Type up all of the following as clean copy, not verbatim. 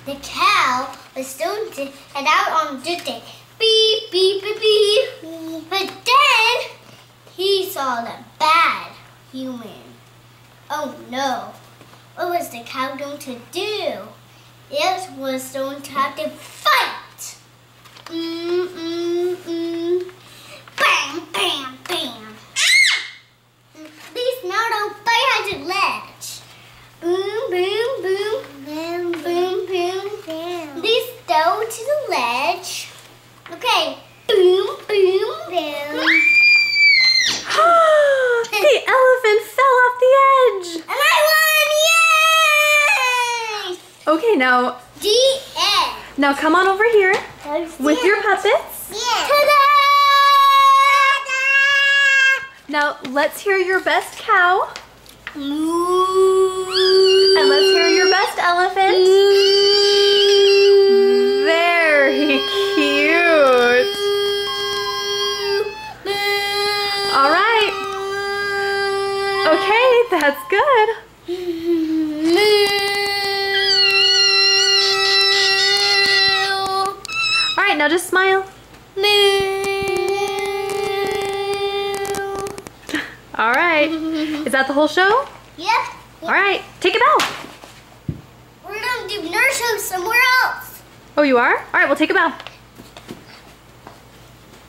the cow was going to head out on the day. Beep, beep, beep, beep. But then he saw the bad human. Oh no. What was the cow going to do? It was going to have to fight. Bam, bam, bam. These now don't fight at the ledge. Boom, boom, boom. Boom, boom, boom. Boom. These go to the ledge. Okay. Boom, boom, boom. The elephant fell off the edge. And I won! Yay! Okay, now. The end. Now come on over here with your puppets. Yeah. Ta-da! Now let's hear your best cow. Moo. And let's hear your best elephant. Very cute. All right. Okay, that's good. All right, now just smile. All right. Is that the whole show? Yep. All right, take a bow. We're gonna do nurse show somewhere else. Oh, you are? All right, we'll take a bow.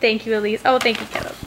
Thank you, Elise. Oh, thank you, Caleb.